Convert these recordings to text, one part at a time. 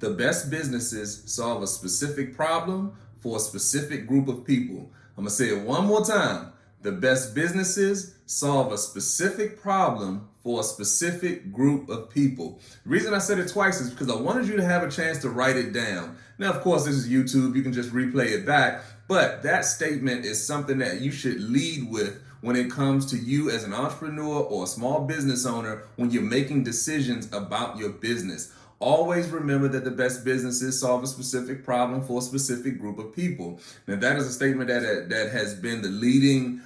The best businesses solve a specific problem for a specific group of people. I'm going to say it one more time. The best businesses solve a specific problem for a specific group of people. The reason I said it twice is because I wanted you to have a chance to write it down. Now, of course, this is YouTube. You can just replay it back. But that statement is something that you should lead with when it comes to you as an entrepreneur or a small business owner when you're making decisions about your business. Always remember that the best businesses solve a specific problem for a specific group of people. Now, that is a statement that has been the leading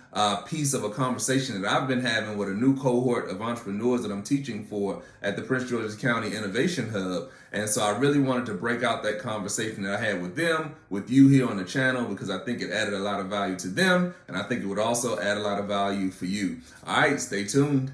piece of a conversation that I've been having with a new cohort of entrepreneurs that I'm teaching for at the Prince George's County Innovation Hub. And so I really wanted to break out that conversation that I had with them, with you here on the channel, because I think it added a lot of value to them. And I think it would also add a lot of value for you. All right, stay tuned.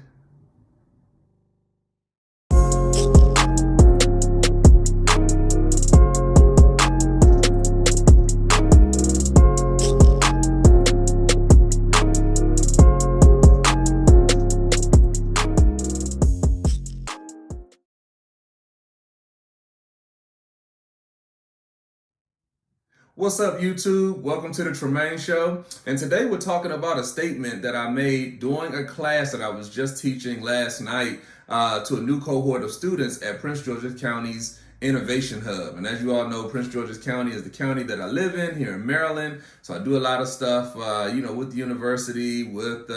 What's up, YouTube? Welcome to the Tremain Show. And today we're talking about a statement that I made during a class that I was just teaching last night to a new cohort of students at Prince George's County's Innovation Hub. And as you all know, Prince George's County is the county that I live in here in Maryland. So I do a lot of stuff, with the university, with,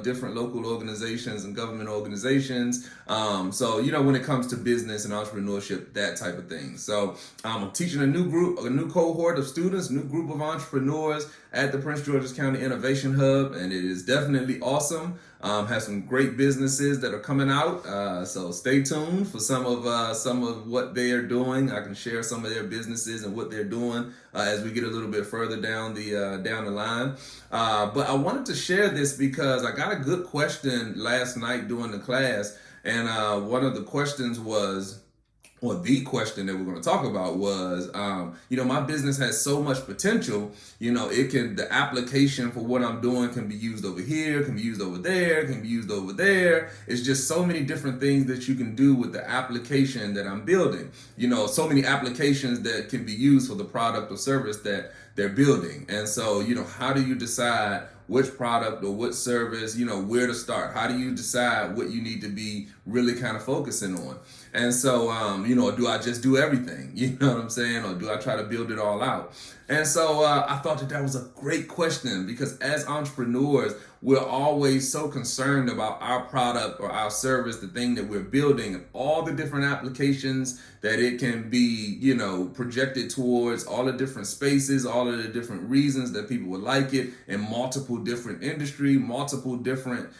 different local organizations and government organizations. When it comes to business and entrepreneurship, that type of thing. So I'm teaching a new cohort of students, new group of entrepreneurs at the Prince George's County Innovation Hub. And it is definitely awesome. Have some great businesses that are coming out. So stay tuned for some of what they are doing. I can share some of their businesses and what they're doing as we get a little bit further down the line. But I wanted to share this because I got a good question last night during the class, and one of the questions was, or the question that we're going to talk about was, my business has so much potential. The application for what I'm doing can be used over here, can be used over there, can be used over there. It's just so many different things that you can do with the application that I'm building. So many applications that can be used for the product or service that they're building. And so, how do you decide which product or what service, where to start? How do you decide what you need to be really kind of focusing on? And so, do I just do everything? You know what I'm saying? Or do I try to build it all out? And so I thought that was a great question, because as entrepreneurs, we're always so concerned about our product or our service, the thing that we're building, and all the different applications that it can be, projected towards, all the different spaces, all of the different reasons that people would like it in multiple different industry, multiple different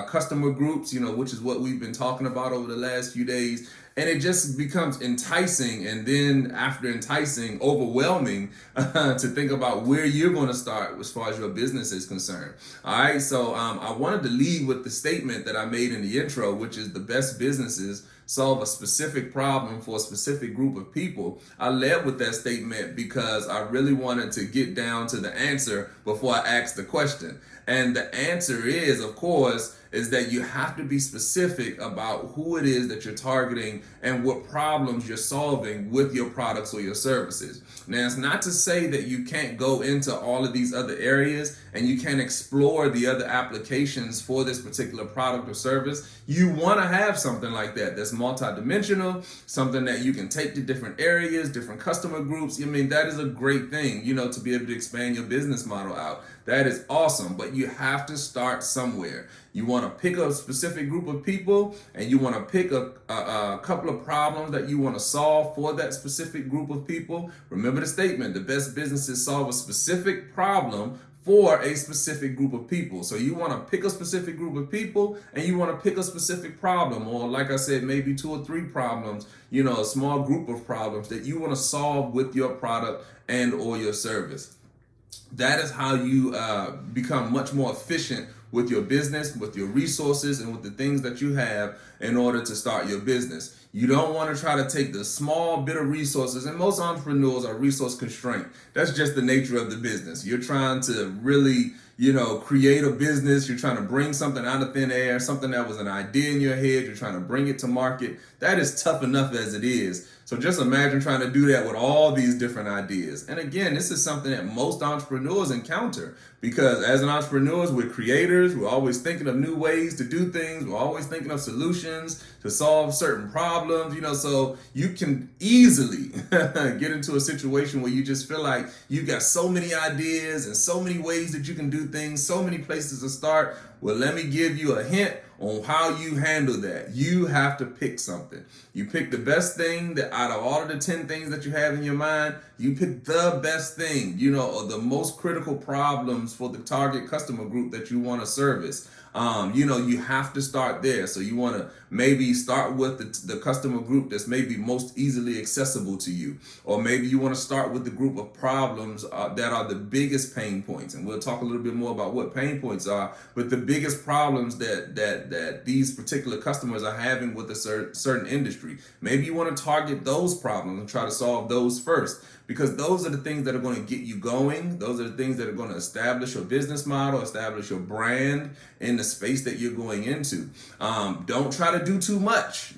customer groups, which is what we've been talking about over the last few days. And it just becomes enticing, and then after enticing, overwhelming to think about where you're going to start as far as your business is concerned. All right, so I wanted to lead with the statement that I made in the intro, which is the best businesses solve a specific problem for a specific group of people. I led with that statement because I really wanted to get down to the answer before I asked the question. And the answer is, of course, is that you have to be specific about who it is that you're targeting and what problems you're solving with your products or your services. Now, it's not to say that you can't go into all of these other areas and you can't explore the other applications for this particular product or service. You want to have something like that that's multidimensional, something that you can take to different areas, different customer groups. That is a great thing, to be able to expand your business model out. That is awesome, but you have to start somewhere. You want to pick a specific group of people, and you want to pick a couple of problems that you want to solve for that specific group of people. Remember the statement, the best businesses solve a specific problem for a specific group of people. So you want to pick a specific group of people, and you want to pick a specific problem, or like I said, maybe 2 or 3 problems, a small group of problems that you want to solve with your product and or your service. That is how you become much more efficient with your business, with your resources, and with the things that you have in order to start your business. You don't want to try to take the small bit of resources, and most entrepreneurs are resource constrained. That's just the nature of the business. You're trying to really, create a business. You're trying to bring something out of thin air, something that was an idea in your head. You're trying to bring it to market. That is tough enough as it is. So just imagine trying to do that with all these different ideas. And again, this is something that most entrepreneurs encounter, because as an entrepreneurs, we're creators. We're always thinking of new ways to do things. We're always thinking of solutions to solve certain problems, so you can easily get into a situation where you just feel like you got so many ideas and so many ways that you can do things, so many places to start. Well, let me give you a hint on how you handle that. You have to pick something. You pick the best thing that out of all of the 10 things that you have in your mind, you pick the best thing, or the most critical problems for the target customer group that you want to service. You have to start there. So you want to maybe start with the customer group that's maybe most easily accessible to you. Or maybe you want to start with the group of problems that are the biggest pain points. And we'll talk a little bit more about what pain points are, but the biggest problems that these particular customers are having with a certain industry. Maybe you want to target those problems and try to solve those first, because those are the things that are going to get you going. Those are the things that are going to establish your business model, establish your brand in the space that you're going into. Don't try to do too much.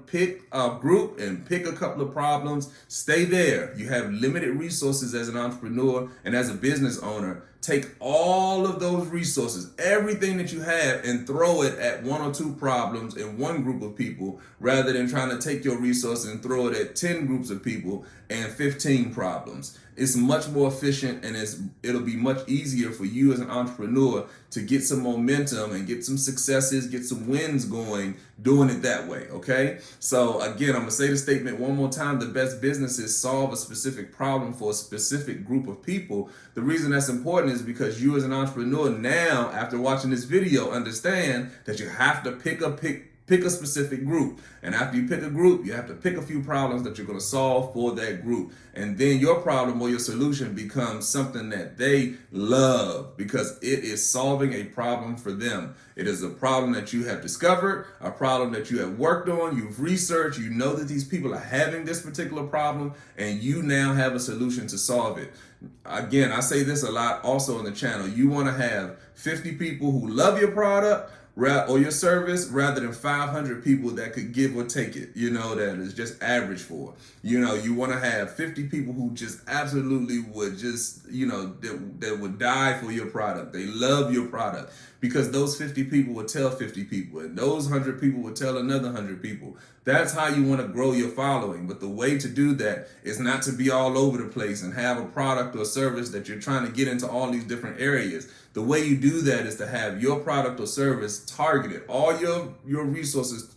Pick a group and pick a couple of problems. Stay there. You have limited resources as an entrepreneur and as a business owner. Take all of those resources, everything that you have, and throw it at one or two problems in one group of people, rather than trying to take your resources and throw it at 10 groups of people and 15 problems. It's much more efficient, and it'll be much easier for you as an entrepreneur to get some momentum and get some successes, get some wins going, doing it that way, okay? So again, I'm gonna say the statement one more time. The best businesses solve a specific problem for a specific group of people. The reason that's important is because you as an entrepreneur now, after watching this video, understand that you have to pick a specific group. And after you pick a group, you have to pick a few problems that you're going to solve for that group. And then your problem or your solution becomes something that they love, because it is solving a problem for them. It is a problem that you have discovered, a problem that you have worked on, you've researched, you know that these people are having this particular problem, and you now have a solution to solve it. Again, I say this a lot also on the channel. You want to have 50 people who love your product or your service, rather than 500 people that could give or take it, that is just average for. You want to have 50 people who just absolutely would just, that would die for your product. They love your product, because those 50 people would tell 50 people, and those 100 people would tell another 100 people. That's how you want to grow your following. But the way to do that is not to be all over the place and have a product or service that you're trying to get into all these different areas. The way you do that is to have your product or service targeted, all your resources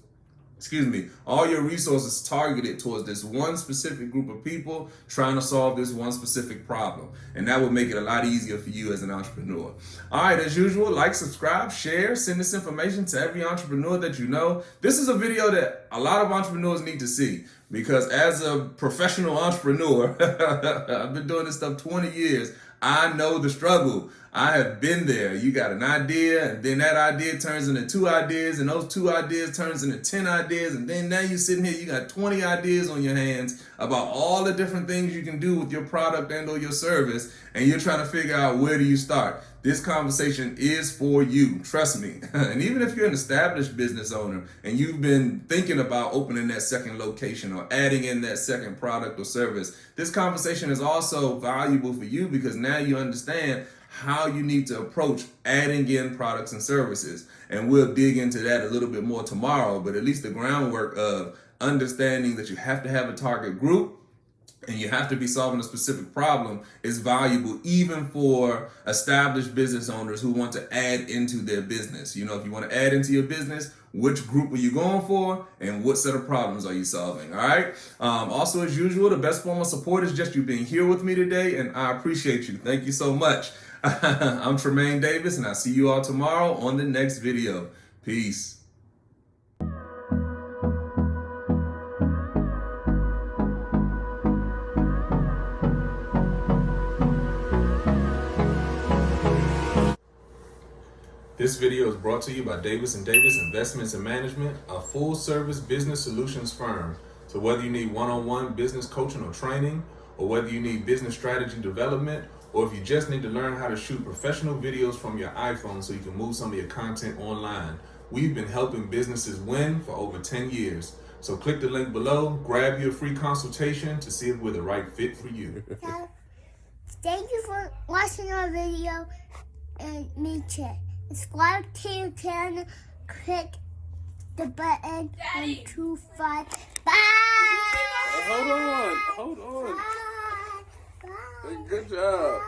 targeted towards this one specific group of people trying to solve this one specific problem. And that will make it a lot easier for you as an entrepreneur. All right, as usual, like, subscribe, share, send this information to every entrepreneur that you know. This is a video that a lot of entrepreneurs need to see, because as a professional entrepreneur, I've been doing this stuff 20 years. I know the struggle. I have been there. You got an idea, and then that idea turns into 2 ideas, and those 2 ideas turns into 10 ideas, and then now you're sitting here, you got 20 ideas on your hands about all the different things you can do with your product and or your service, and you're trying to figure out, where do you start? This conversation is for you, trust me. And even if you're an established business owner and you've been thinking about opening that second location or adding in that second product or service, this conversation is also valuable for you, because now you understand how you need to approach adding in products and services. And we'll dig into that a little bit more tomorrow, but at least the groundwork of understanding that you have to have a target group and you have to be solving a specific problem is valuable, even for established business owners who want to add into their business. If you want to add into your business, which group are you going for, and what set of problems are you solving? All right. Also, as usual, the best form of support is just you being here with me today, and I appreciate you. Thank you so much. I'm Tremain Davis, and I'll see you all tomorrow on the next video. Peace. This video is brought to you by Davis & Davis Investments and Management, a full-service business solutions firm. So whether you need one-on-one business coaching or training, or whether you need business strategy development, or if you just need to learn how to shoot professional videos from your iPhone so you can move some of your content online, we've been helping businesses win for over 10 years. So click the link below, grab your free consultation to see if we're the right fit for you. So, thank you for watching our video and make sure subscribe to the channel, click the button, and 2 5. Bye! Hold on. Bye! Good job.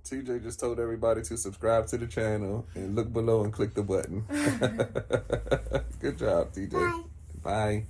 TJ just told everybody to subscribe to the channel and look below and click the button. Good job, TJ. Bye. Bye.